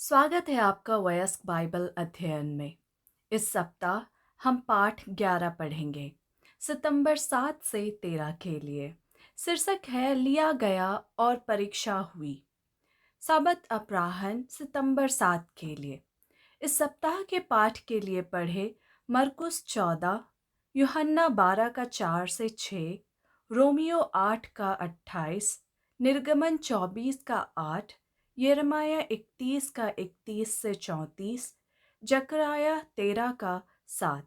स्वागत है आपका वयस्क बाइबल अध्ययन में। इस सप्ताह हम पाठ 11 पढ़ेंगे, सितंबर 7 से 13 के लिए। शीर्षक है लिया गया और परीक्षा हुई। साबत अपराह्न सितंबर 7 के लिए। इस सप्ताह के पाठ के लिए पढ़े मरकुस 14, यूहन्ना 12 का 4 से 6, रोमियो 8 का 28, निर्गमन 24 का 8, यिर्मयाह 31 का 31 से 34, जकरयाह 13 का 7।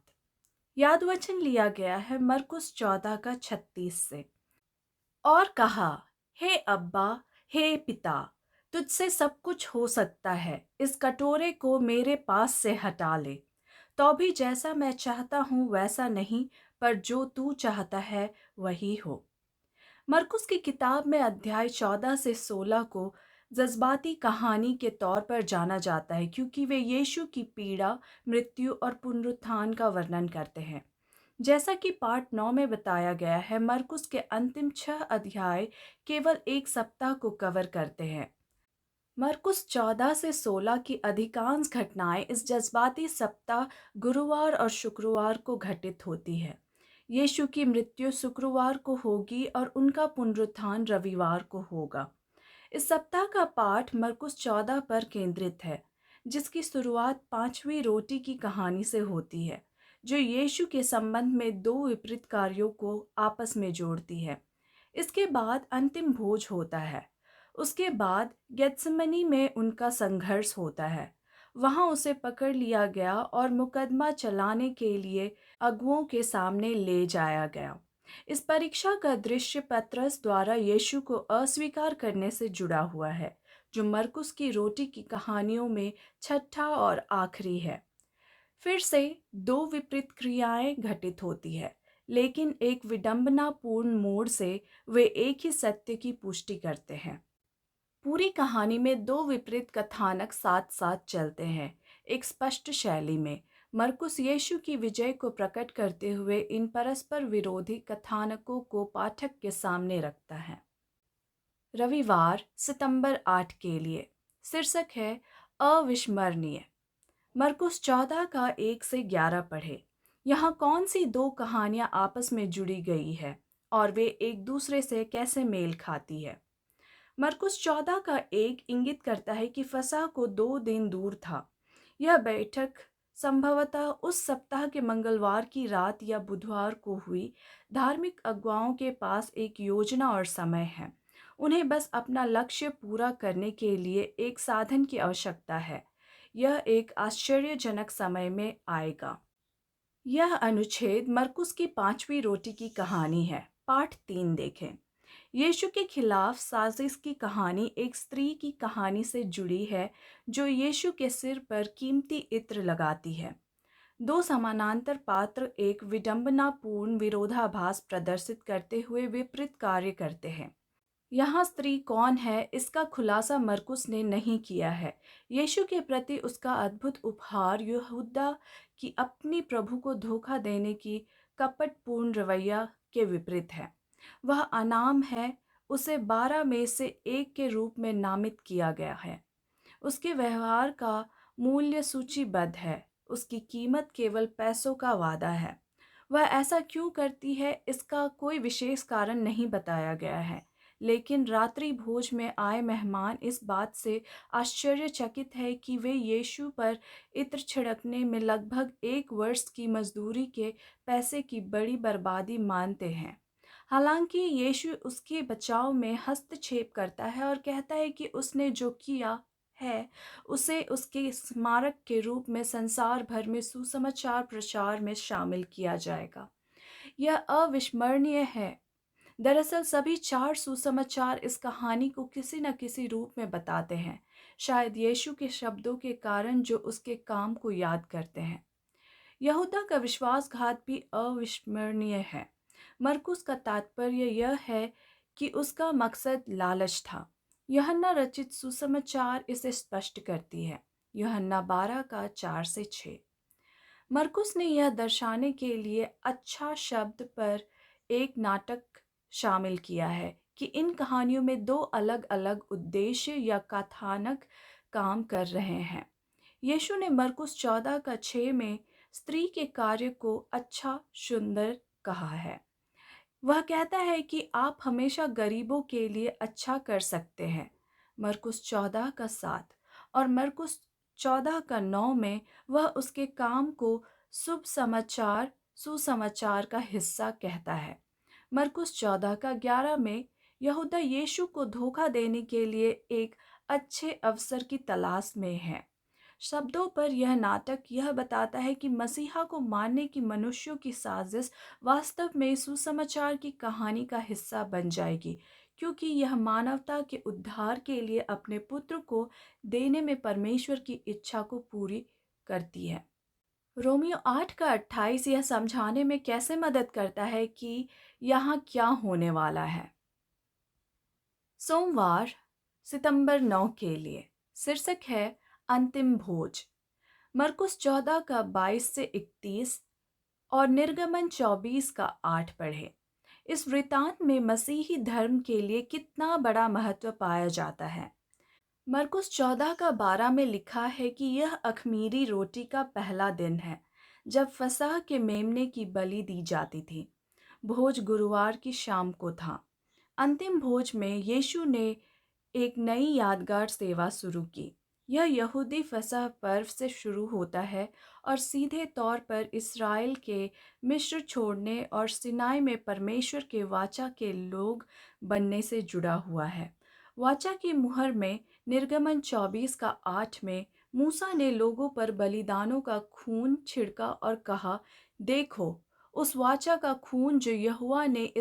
याद वचन लिया गया है मरकुस 14 का 36 से। और कहा, हे अब्बा, हे पिता, तुझसे सब कुछ हो सकता है। इस कटोरे को मेरे पास से हटा ले। तो भी जैसा मैं चाहता हूँ वैसा नहीं, पर जो तू चाहता है वही हो। मरकुस की किताब में अध्याय 14 से 16 को जज्बाती कहानी के तौर पर जाना जाता है, क्योंकि वे यीशु की पीड़ा, मृत्यु और पुनरुत्थान का वर्णन करते हैं। जैसा कि पाठ 9 में बताया गया है, मरकुस के अंतिम 6 अध्याय केवल एक सप्ताह को कवर करते हैं। मरकुस 14 से 16 की अधिकांश घटनाएं इस जज्बाती सप्ताह गुरुवार और शुक्रवार को घटित होती है। यीशु की मृत्यु शुक्रवार को होगी और उनका पुनरुत्थान रविवार को होगा। इस सप्ताह का पाठ मरकुस 14 पर केंद्रित है, जिसकी शुरुआत 5वीं रोटी की कहानी से होती है, जो यीशु के संबंध में दो विपरीत कार्यों को आपस में जोड़ती है। इसके बाद अंतिम भोज होता है। उसके बाद गेत्सेमनी में उनका संघर्ष होता है। वहां उसे पकड़ लिया गया और मुकदमा चलाने के लिए अगुओं के सामने ले जाया गया। इस परीक्षा का दृश्य पतरस द्वारा यीशु को अस्वीकार करने से जुड़ा हुआ है, जो मरकुस की रोटी की कहानियों में छठा और आखिरी है। फिर से दो विपरीत क्रियाएं घटित होती है, लेकिन एक विडंबनापूर्ण मोड़ से वे एक ही सत्य की पुष्टि करते हैं। पूरी कहानी में दो विपरीत कथानक साथ साथ चलते हैं, एक स्पष्ट शैली में। मरकुस यीशु की विजय को प्रकट करते हुए इन परस्पर विरोधी कथानकों को पाठक के सामने रखता है। रविवार सितंबर 8 के लिए शीर्षक है अविस्मरणीय। मरकुस 14 का 1 से 11 पढ़े। यहाँ कौन सी दो कहानियाँ आपस में जुड़ी गई है और वे एक दूसरे से कैसे मेल खाती है। मरकुस 14 का 1 इंगित करता है कि फसह को 2 दिन दूर था। यह बैठक संभवतः उस सप्ताह के मंगलवार की रात या बुधवार को हुई। धार्मिक अगुवाओं के पास एक योजना और समय है। उन्हें बस अपना लक्ष्य पूरा करने के लिए एक साधन की आवश्यकता है। यह एक आश्चर्यजनक समय में आएगा। यह अनुच्छेद मरकुस की 5वीं रोटी की कहानी है। पाठ 3 देखें। यीशु के खिलाफ साजिश की कहानी एक स्त्री की कहानी से जुड़ी है, जो यीशु के सिर पर कीमती इत्र लगाती है। दो समानांतर पात्र एक विडंबनापूर्ण विरोधाभास प्रदर्शित करते हुए विपरीत कार्य करते हैं। यहाँ स्त्री कौन है, इसका खुलासा मरकुस ने नहीं किया है। यीशु के प्रति उसका अद्भुत उपहार यहूदा की अपनी प्रभु को धोखा देने की कपटपूर्ण रवैया के विपरीत है। वह अनाम है, उसे 12 में से एक के रूप में नामित किया गया है। उसके व्यवहार का मूल्य सूचीबद्ध है। उसकी कीमत केवल पैसों का वादा है। वह ऐसा क्यों करती है, इसका कोई विशेष कारण नहीं बताया गया है, लेकिन रात्रि भोज में आए मेहमान इस बात से आश्चर्यचकित है कि वे यीशु पर इत्र छिड़कने में लगभग 1 वर्ष की मजदूरी के पैसे की बड़ी बर्बादी मानते हैं। हालांकि यीशु उसके बचाव में हस्तक्षेप करता है और कहता है कि उसने जो किया है उसे उसके स्मारक के रूप में संसार भर में सुसमाचार प्रचार में शामिल किया जाएगा। यह अविस्मरणीय है। दरअसल सभी 4 सुसमाचार इस कहानी को किसी न किसी रूप में बताते हैं, शायद यीशु के शब्दों के कारण जो उसके काम को याद करते हैं। यहूदा का विश्वासघात भी अविस्मरणीय है। मरकुस का तात्पर्य यह है कि उसका मकसद लालच था। यूहन्ना रचित सुसमाचार इसे स्पष्ट करती है। यूहन्ना 12 का 4 से 6। मरकुस ने यह दर्शाने के लिए अच्छा शब्द पर एक नाटक शामिल किया है कि इन कहानियों में दो अलग अलग उद्देश्य या कथानक काम कर रहे हैं। यीशु ने मरकुस 14:6 में स्त्री के कार्य को अच्छा सुंदर कहा है। वह कहता है कि आप हमेशा गरीबों के लिए अच्छा कर सकते हैं। मरकुस 14:7 और मरकुस 14:9 में वह उसके काम को शुभ समाचार सुसमाचार का हिस्सा कहता है। मरकुस 14:11 में यहूदा यीशु को धोखा देने के लिए एक अच्छे अवसर की तलाश में है। शब्दों पर यह नाटक यह बताता है कि मसीहा को मारने की मनुष्यों की साजिश वास्तव में सुसमाचार की कहानी का हिस्सा बन जाएगी, क्योंकि यह मानवता के उद्धार के लिए अपने पुत्र को देने में परमेश्वर की इच्छा को पूरी करती है। रोमियो 8:28 यह समझाने में कैसे मदद करता है कि यहाँ क्या होने वाला है। सोमवार सितंबर 9 के लिए शीर्षक है अंतिम भोज। मरकुस 14:22 से 31 और निर्गमन 24:8 पढ़े। इस वृतांत में मसीही धर्म के लिए कितना बड़ा महत्व पाया जाता है। मरकुस 14:12 में लिखा है कि यह अख़मीरी रोटी का पहला दिन है, जब फसह के मेमने की बलि दी जाती थी। भोज गुरुवार की शाम को था। अंतिम भोज में यीशु ने एक नई यादगार सेवा शुरू की। यह यहूदी फसह पर्व से शुरू होता है और सीधे तौर पर इस्राएल के मिस्र छोड़ने और सिनाई में परमेश्वर के वाचा के लोग बनने से जुड़ा हुआ है। वाचा की मुहर में निर्गमन 24:8 में मूसा ने लोगों पर बलिदानों का खून छिड़का और कहा, देखो उस वाचा का खून जो यहोवा ने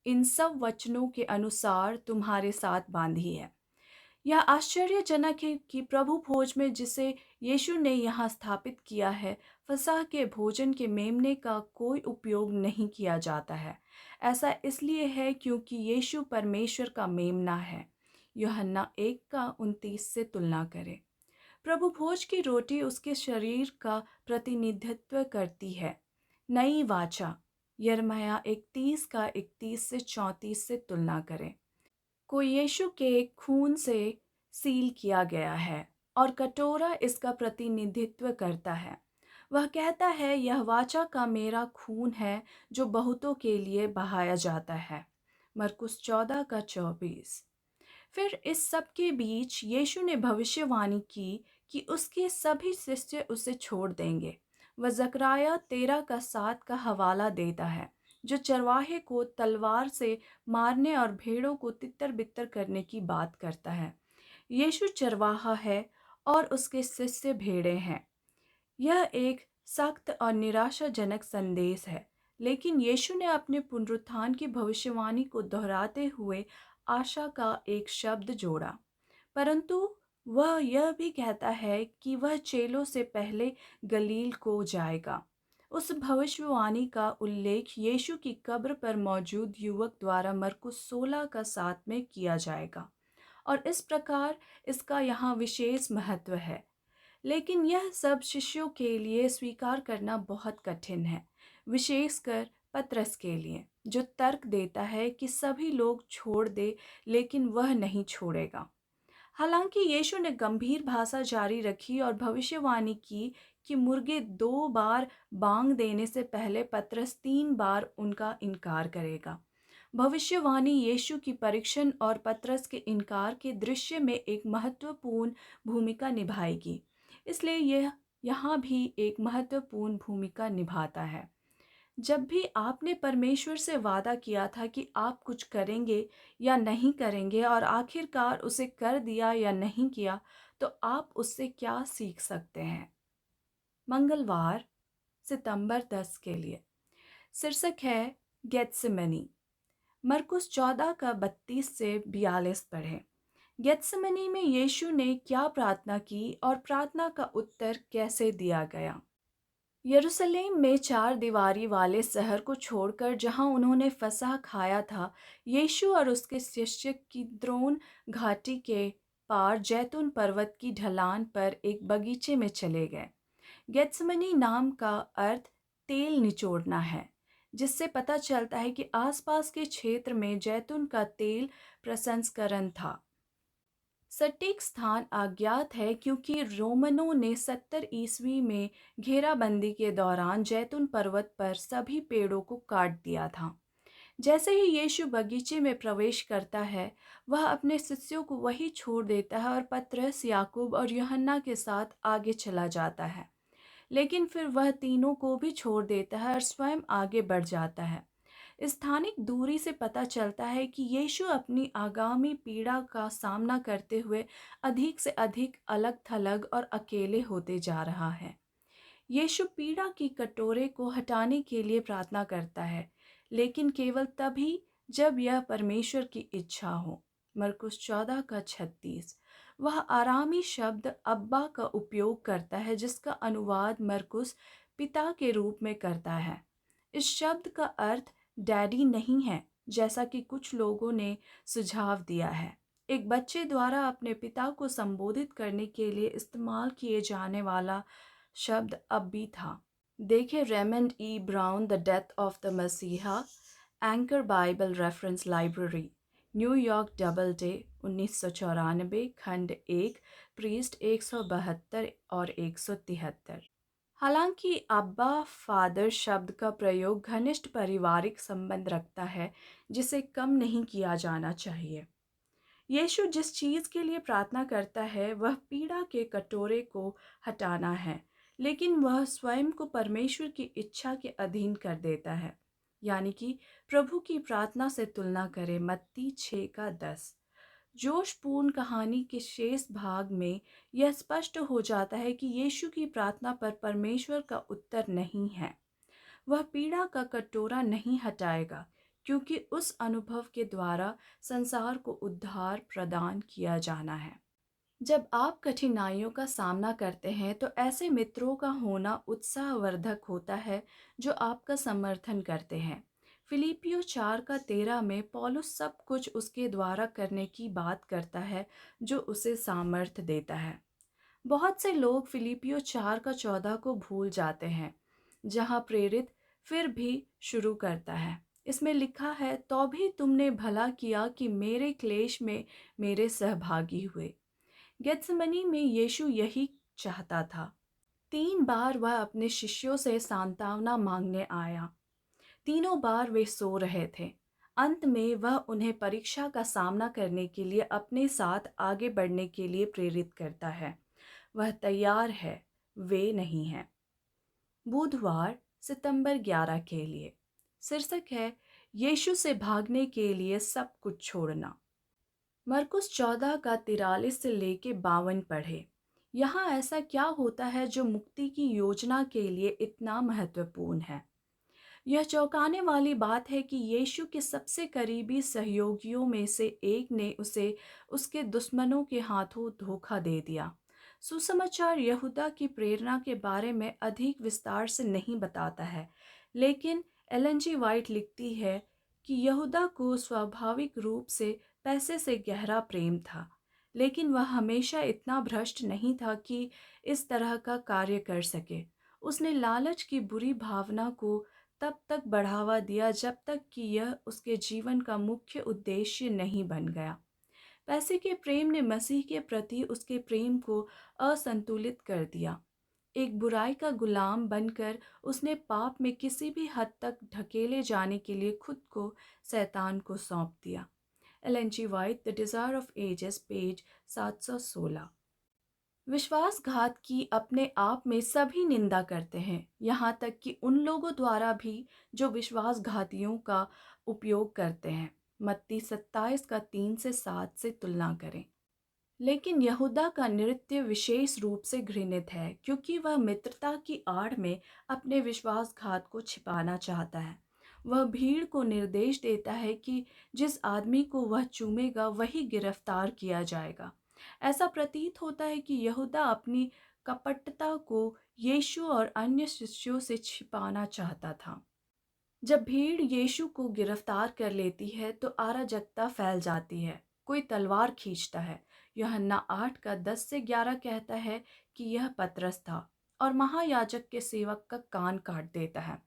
इन सब वचनों के अनुसार तुम्हारे साथ बांधी है। यह आश्चर्यजनक है कि प्रभु भोज में जिसे यीशु ने यहाँ स्थापित किया है, फसह के भोजन के मेमने का कोई उपयोग नहीं किया जाता है। ऐसा इसलिए है क्योंकि यीशु परमेश्वर का मेमना है। यूहन्ना 1:29 से तुलना करें। प्रभु भोज की रोटी उसके शरीर का प्रतिनिधित्व करती है। नई वाचा यिर्मयाह 31:31 से 34 से तुलना करें। को यीशु के खून से सील किया गया है और कटोरा इसका प्रतिनिधित्व करता है। वह कहता है, यह वाचा का मेरा खून है जो बहुतों के लिए बहाया जाता है। मरकुस 14:24। फिर इस सब के बीच यीशु ने भविष्यवाणी की कि उसके सभी शिष्य उसे छोड़ देंगे। वह जकरिया 13:7 का हवाला देता है, जो चरवाहे को तलवार से मारने और भेड़ों को तितर बितर करने की बात करता है। यीशु चरवाहा है और उसके शिष्य भेड़ें हैं। यह एक सख्त और निराशाजनक संदेश है, लेकिन यीशु ने अपने पुनरुत्थान की भविष्यवाणी को दोहराते हुए आशा का एक शब्द जोड़ा। परंतु वह यह भी कहता है कि वह चेलों से पहले गलील को जाएगा। उस भविष्यवाणी का उल्लेख यीशु की कब्र पर मौजूद युवक द्वारा मरकुस 16:7 में किया जाएगा और इस प्रकार इसका यहाँ विशेष महत्व है। लेकिन यह सब शिष्यों के लिए स्वीकार करना बहुत कठिन है, विशेषकर पतरस के लिए, जो तर्क देता है कि सभी लोग छोड़ दे, लेकिन वह नहीं छोड़ेगा। हालांकि यीशु ने गंभीर भाषा जारी रखी और भविष्यवाणी की कि मुर्गे 2 बार बांग देने से पहले पतरस 3 बार उनका इनकार करेगा। भविष्यवाणी यीशु की परीक्षण और पतरस के इनकार के दृश्य में एक महत्वपूर्ण भूमिका निभाएगी। इसलिए यह यहाँ भी एक महत्वपूर्ण भूमिका निभाता है। जब भी आपने परमेश्वर से वादा किया था कि आप कुछ करेंगे या नहीं करेंगे और आखिरकार उसे कर दिया या नहीं किया, तो आप उससे क्या सीख सकते हैं। मंगलवार सितंबर 10 के लिए शीर्षक है गेत्सेमनी। मरकुस 14:32 से 42 पढ़ें। गेत्सेमनी में यीशु ने क्या प्रार्थना की और प्रार्थना का उत्तर कैसे दिया गया। यरूशलेम में 4 दीवारी वाले शहर को छोड़कर जहां उन्होंने फसह खाया था, यीशु और उसके शिष्य किद्रोन घाटी के पार जैतून पर्वत की ढलान पर एक बगीचे में चले गए। गेत्सेमनी नाम का अर्थ तेल निचोड़ना है, जिससे पता चलता है कि आसपास के क्षेत्र में जैतून का तेल प्रसंस्करण था। सटीक स्थान अज्ञात है क्योंकि रोमनों ने 70 ईस्वी में घेराबंदी के दौरान जैतून पर्वत पर सभी पेड़ों को काट दिया था। जैसे ही यीशु बगीचे में प्रवेश करता है, वह अपने शिष्यों को वहीं छोड़ देता है और पतरस, याकूब और यूहन्ना के साथ आगे चला जाता है। लेकिन फिर वह तीनों को भी छोड़ देता है और स्वयं आगे बढ़ जाता है। स्थानिक दूरी से पता चलता है कि यीशु अपनी आगामी पीड़ा का सामना करते हुए अधिक से अधिक अलग-थलग और अकेले होते जा रहा है। यीशु पीड़ा की कटोरे को हटाने के लिए प्रार्थना करता है, लेकिन केवल तभी जब यह परमेश्वर की इच्छा हो। मरकुस 14:36। वह आरामी शब्द अब्बा का उपयोग करता है, जिसका अनुवाद मरकुस पिता के रूप में करता है। इस शब्द का अर्थ डैडी नहीं है, जैसा कि कुछ लोगों ने सुझाव दिया है। एक बच्चे द्वारा अपने पिता को संबोधित करने के लिए इस्तेमाल किए जाने वाला शब्द अब्बी था। देखें Raymond E Brown, the death of the Messiah, Anchor Bible reference library, New York Doubleday, 1994, खंड 1, पृष्ठ 172 और 173। हालांकि अब्बा फादर शब्द का प्रयोग घनिष्ठ पारिवारिक संबंध रखता है, जिसे कम नहीं किया जाना चाहिए। यीशु जिस चीज़ के लिए प्रार्थना करता है वह पीड़ा के कटोरे को हटाना है, लेकिन वह स्वयं को परमेश्वर की इच्छा के अधीन कर देता है। यानी कि प्रभु की प्रार्थना से तुलना करें। मत्ती 6:10। जोशपूर्ण कहानी के शेष भाग में यह स्पष्ट हो जाता है कि यीशु की प्रार्थना पर परमेश्वर का उत्तर नहीं है। वह पीड़ा का कटोरा नहीं हटाएगा, क्योंकि उस अनुभव के द्वारा संसार को उद्धार प्रदान किया जाना है। जब आप कठिनाइयों का सामना करते हैं तो ऐसे मित्रों का होना उत्साहवर्धक होता है जो आपका समर्थन करते हैं। फिलिपियो 4:13 में पौलुस सब कुछ उसके द्वारा करने की बात करता है जो उसे सामर्थ्य देता है। बहुत से लोग फिलिपियो 4:14 को भूल जाते हैं, जहां प्रेरित फिर भी शुरू करता है। इसमें लिखा है, तो भी तुमने भला किया कि मेरे क्लेश में मेरे सहभागी हुए। गेत्समनी में यीशु यही चाहता था। 3 बार वह अपने शिष्यों से सांत्वना मांगने आया। तीनों बार वे सो रहे थे। अंत में वह उन्हें परीक्षा का सामना करने के लिए अपने साथ आगे बढ़ने के लिए प्रेरित करता है। वह तैयार है, वे नहीं हैं। बुधवार, सितंबर 11 के लिए शीर्षक है, यीशु से भागने के लिए सब कुछ छोड़ना। मरकुस 14:43 से लेके 52 पढ़े। यहाँ ऐसा क्या होता है जो मुक्ति की योजना के लिए इतना महत्वपूर्ण है? यह चौंकाने वाली बात है कि यीशु के सबसे करीबी सहयोगियों में से एक ने उसे उसके दुश्मनों के हाथों धोखा दे दिया। सुसमाचार यहूदा की प्रेरणा के बारे में अधिक विस्तार से नहीं बताता है, लेकिन एलन जी वाइट लिखती है कि यहूदा को स्वाभाविक रूप से पैसे से गहरा प्रेम था, लेकिन वह हमेशा इतना भ्रष्ट नहीं था कि इस तरह का कार्य कर सके। उसने लालच की बुरी भावना को तब तक बढ़ावा दिया जब तक कि यह उसके जीवन का मुख्य उद्देश्य नहीं बन गया। पैसे के प्रेम ने मसीह के प्रति उसके प्रेम को असंतुलित कर दिया। एक बुराई का गुलाम बनकर उसने पाप में किसी भी हद तक ढकेले जाने के लिए खुद को शैतान को सौंप दिया। Ellen G White, the Desire of Ages, page 716। विश्वासघात की अपने आप में सभी निंदा करते हैं, यहाँ तक कि उन लोगों द्वारा भी जो विश्वासघातियों का उपयोग करते हैं। मत्ती 27:3 से 7 से तुलना करें। लेकिन यहूदा का नृत्य विशेष रूप से घृणित है, क्योंकि वह मित्रता की आड़ में अपने विश्वासघात को छिपाना चाहता है। वह भीड़ को निर्देश देता है कि जिस आदमी को वह चूमेगा वही गिरफ्तार किया जाएगा। ऐसा प्रतीत होता है कि यहूदा अपनी कपटता को यीशु और अन्य शिष्यों से छिपाना चाहता था। जब भीड़ यीशु को गिरफ्तार कर लेती है तो अराजकता फैल जाती है। कोई तलवार खींचता है। यूहन्ना 8:10-11 कहता है कि यह पतरस था और महायाजक के सेवक का कान काट देता है।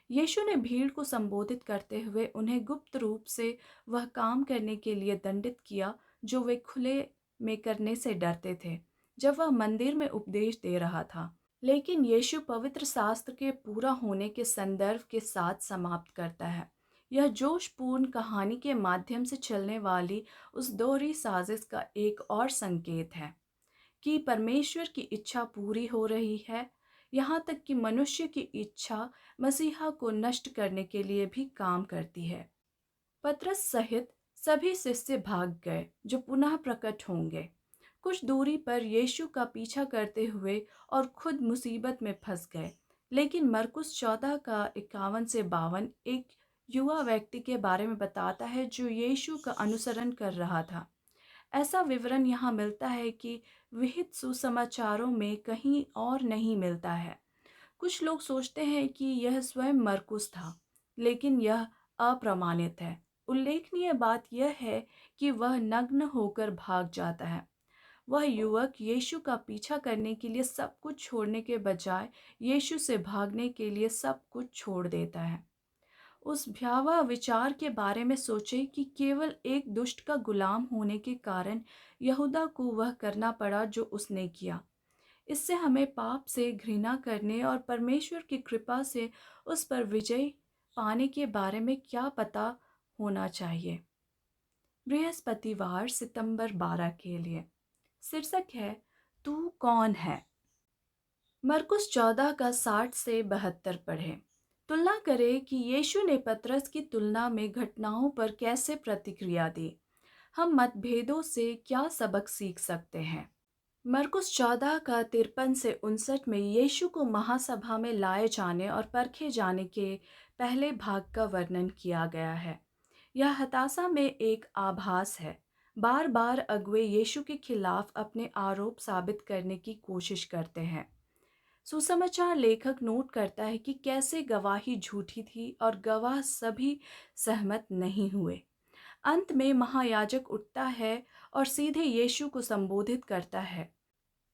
यीशु ने भीड़ को संबोधित करते हुए उन्हें गुप्त रूप से वह काम करने के लिए दंडित किया जो वे खुले में करने से डरते थे जब वह मंदिर में उपदेश दे रहा था। लेकिन यीशु पवित्र शास्त्र के पूरा होने के संदर्भ के साथ समाप्त करता है। यह जोशपूर्ण कहानी के माध्यम से चलने वाली उस दोहरी साजिश का एक और संकेत है कि परमेश्वर की इच्छा पूरी हो रही है, यहाँ तक कि मनुष्य की इच्छा मसीहा को नष्ट करने के लिए भी काम करती है। पतरस सहित सभी शिष्य भाग गए जो पुनः प्रकट होंगे। कुछ दूरी पर यीशु का पीछा करते हुए और खुद मुसीबत में फंस गए। लेकिन मरकुस 14 का 51 से 52 एक युवा व्यक्ति के बारे में बताता है जो यीशु का अनुसरण कर रहा था। ऐसा विवरण यहाँ मिलता है कि विहित सुसमाचारों में कहीं और नहीं मिलता है। कुछ लोग सोचते हैं कि यह स्वयं मरकुस था, लेकिन यह अप्रमाणित है। उल्लेखनीय बात यह है कि वह नग्न होकर भाग जाता है। वह युवक यीशु का पीछा करने के लिए सब कुछ छोड़ने के बजाय यीशु से भागने के लिए सब कुछ छोड़ देता है। उस भयावह विचार के बारे में सोचें कि केवल एक दुष्ट का गुलाम होने के कारण यहूदा को वह करना पड़ा जो उसने किया। इससे हमें पाप से घृणा करने और परमेश्वर की कृपा से उस पर विजय पाने के बारे में क्या पता होना चाहिए। बृहस्पतिवार सितंबर 12 के लिए शीर्षक है तू कौन है। मरकुस 14 का 60 से 72 पढ़े। तुलना करें कि यीशु ने पतरस की तुलना में घटनाओं पर कैसे प्रतिक्रिया दी। हम मतभेदों से क्या सबक सीख सकते हैं। मरकुस 14 का 53 से 59 में यीशु को महासभा में लाए जाने और परखे जाने के पहले भाग का वर्णन किया गया है। यह हताशा में एक आभास है। बार बार अगुवे यीशु के खिलाफ अपने आरोप साबित करने की कोशिश करते हैं। सुसमाचार लेखक नोट करता है कि कैसे गवाही झूठी थी और गवाह सभी सहमत नहीं हुए। अंत में महायाजक उठता है और सीधे यीशु को संबोधित करता है।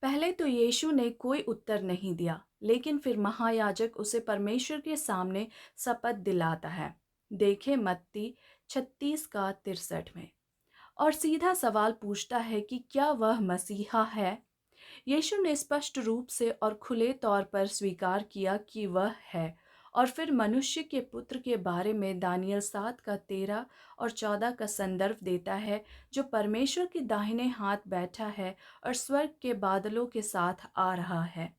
पहले तो यीशु ने कोई उत्तर नहीं दिया, लेकिन फिर महायाजक उसे परमेश्वर के सामने शपथ दिलाता है। देखें मत्ती 36 का 63 में, और सीधा सवाल पूछता है कि क्या वह मसीहा है। यीशु ने स्पष्ट रूप से और खुले तौर पर स्वीकार किया कि वह है, और फिर मनुष्य के पुत्र के बारे में दानियल 7 का 13 और 14 का संदर्भ देता है, जो परमेश्वर के दाहिने हाथ बैठा है और स्वर्ग के बादलों के साथ आ रहा है।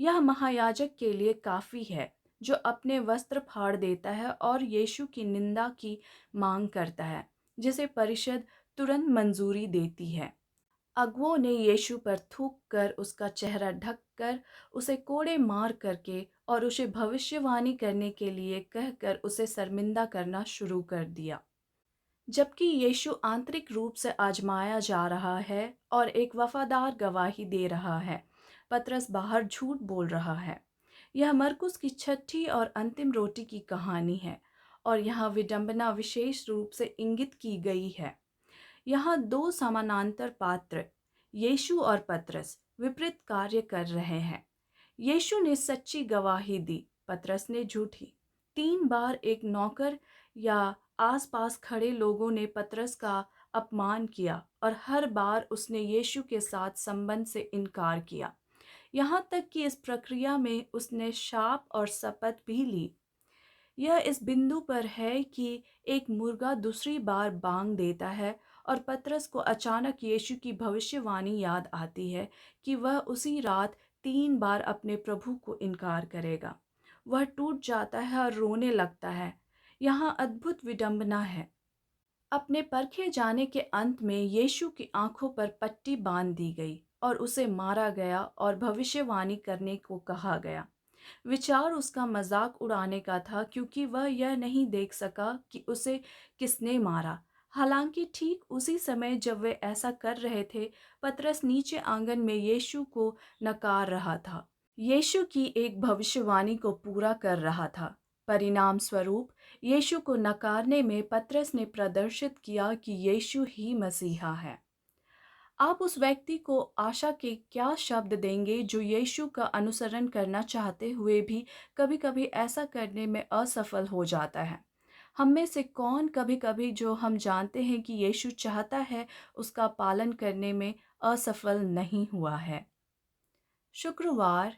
यह महायाजक के लिए काफ़ी है, जो अपने वस्त्र फाड़ देता है और यीशु की निंदा की मांग करता है, जिसे परिषद तुरंत मंजूरी देती है। अगुओं ने यीशु पर थूक कर, उसका चेहरा ढक कर, उसे कोड़े मार करके और उसे भविष्यवाणी करने के लिए कहकर उसे शर्मिंदा करना शुरू कर दिया। जबकि यीशु आंतरिक रूप से आजमाया जा रहा है और एक वफादार गवाही दे रहा है, पतरस बाहर झूठ बोल रहा है। यह मरकुस की छठी और अंतिम रोटी की कहानी है, और यहाँ विडंबना विशेष रूप से इंगित की गई है। यहाँ दो समानांतर पात्र, यीशु और पतरस, विपरीत कार्य कर रहे हैं। यीशु ने सच्ची गवाही दी, पतरस ने झूठी। 3 बार एक नौकर या आसपास खड़े लोगों ने पतरस का अपमान किया, और हर बार उसने यीशु के साथ संबंध से इनकार किया। यहाँ तक कि इस प्रक्रिया में उसने शाप और शपथ भी ली। यह इस बिंदु पर है कि एक मुर्गा दूसरी बार बांग देता है, और पतरस को अचानक यीशु की भविष्यवाणी याद आती है कि वह उसी रात 3 बार अपने प्रभु को इनकार करेगा। वह टूट जाता है और रोने लगता है। यहाँ अद्भुत विडंबना है। अपने परखे जाने के अंत में यीशु की आंखों पर पट्टी बांध दी गई और उसे मारा गया और भविष्यवाणी करने को कहा गया। विचार उसका मजाक उड़ाने का था, क्योंकि वह यह नहीं देख सका कि उसे किसने मारा। हालांकि ठीक उसी समय जब वे ऐसा कर रहे थे, पतरस नीचे आंगन में यीशु को नकार रहा था, यीशु की एक भविष्यवाणी को पूरा कर रहा था। परिणाम स्वरूप यीशु को नकारने में पतरस ने प्रदर्शित किया कि यीशु ही मसीहा है। आप उस व्यक्ति को आशा के क्या शब्द देंगे जो यीशु का अनुसरण करना चाहते हुए भी कभी-कभी ऐसा करने में असफल हो जाता है। हम में से कौन कभी-कभी जो हम जानते हैं कि यीशु चाहता है उसका पालन करने में असफल नहीं हुआ है? शुक्रवार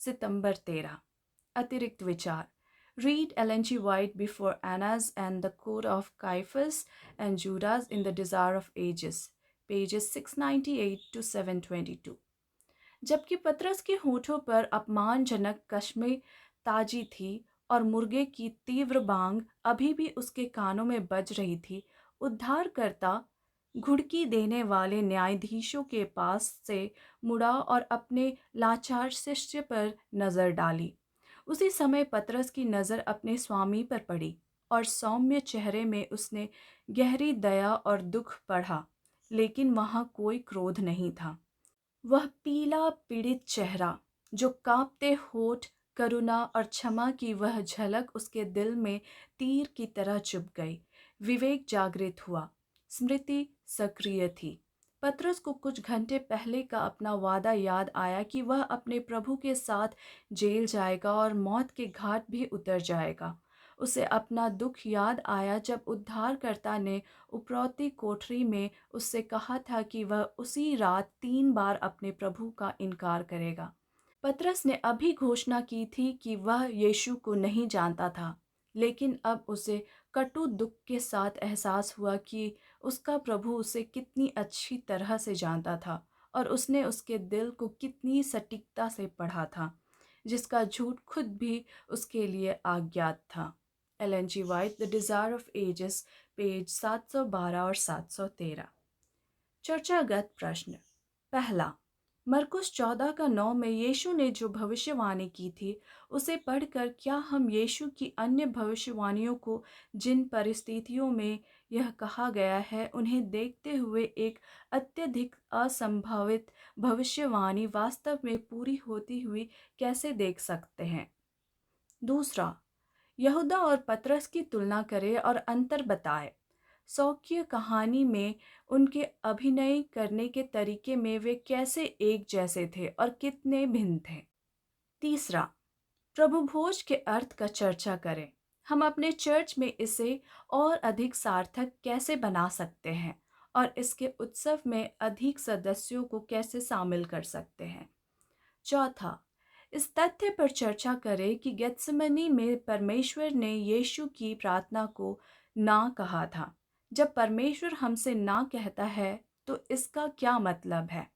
सितंबर 13। अतिरिक्त विचार। Read Ellen G. White before Annas and the Court of Caiaphas and Judas in the Desire of Ages, pages 698 to 722। जबकि पतरस के होठों पर अपमानजनक कश्में ताजी थी और मुर्गे की तीव्र बांग अभी भी उसके कानों में बज रही थी, उद्धारकर्ता घुड़की देने वाले न्यायाधीशों के पास से मुड़ा और अपने लाचार शिष्य पर नज़र डाली। उसी समय पतरस की नज़र अपने स्वामी पर पड़ी और सौम्य चेहरे में उसने गहरी दया और दुख पढ़ा, लेकिन वहाँ कोई क्रोध नहीं था। वह पीला पीड़ित चेहरा, जो कांपते होठ, करुणा और क्षमा की वह झलक उसके दिल में तीर की तरह चुभ गई। विवेक जागृत हुआ, स्मृति सक्रिय थी। पतरस को कुछ घंटे पहले का अपना वादा याद आया कि वह अपने प्रभु के साथ जेल जाएगा और मौत के घाट भी उतर जाएगा। उसे अपना दुख याद आया जब उद्धारकर्ता ने उपरौती कोठरी में उससे कहा था कि वह उसी रात 3 बार अपने प्रभु का इनकार करेगा। पतरस ने अभी घोषणा की थी कि वह यीशु को नहीं जानता था, लेकिन अब उसे कटु दुख के साथ एहसास हुआ कि उसका प्रभु उसे कितनी अच्छी तरह से जानता था और उसने उसके दिल को कितनी सटीकता से पढ़ा था, जिसका झूठ खुद भी उसके लिए अज्ञात था। Ellen G White, the Desire of Ages, page 712 और 713। चर्चागत प्रश्न। पहला, मरकुस 14 का 9 में यीशु ने जो भविष्यवाणी की थी उसे पढ़कर क्या हम यीशु की अन्य भविष्यवाणियों को, जिन परिस्थितियों में यह कहा गया है, उन्हें देखते हुए एक अत्यधिक असंभावित भविष्यवाणी वास्तव में पूरी होती हुई कैसे देख सकते हैं? दूसरा, यहूदा और पतरस की तुलना करें और अंतर बताएं। सौख्य कहानी में उनके अभिनय करने के तरीके में वे कैसे एक जैसे थे और कितने भिन्न थे। तीसरा, प्रभु भोज के अर्थ का चर्चा करें। हम अपने चर्च में इसे और अधिक सार्थक कैसे बना सकते हैं और इसके उत्सव में अधिक सदस्यों को कैसे शामिल कर सकते हैं। चौथा, इस तथ्य पर चर्चा करें कि गेत्सेमनी में परमेश्वर ने यीशु की प्रार्थना को ना कहा था। जब परमेश्वर हमसे ना कहता है तो इसका क्या मतलब है?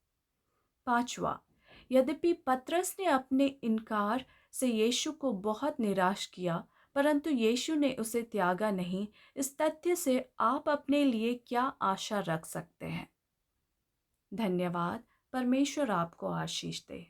पांचवा, यद्यपि पतरस ने अपने इनकार से यीशु को बहुत निराश किया, परंतु यीशु ने उसे त्यागा नहीं। इस तथ्य से आप अपने लिए क्या आशा रख सकते हैं? धन्यवाद। परमेश्वर आपको आशीष दे।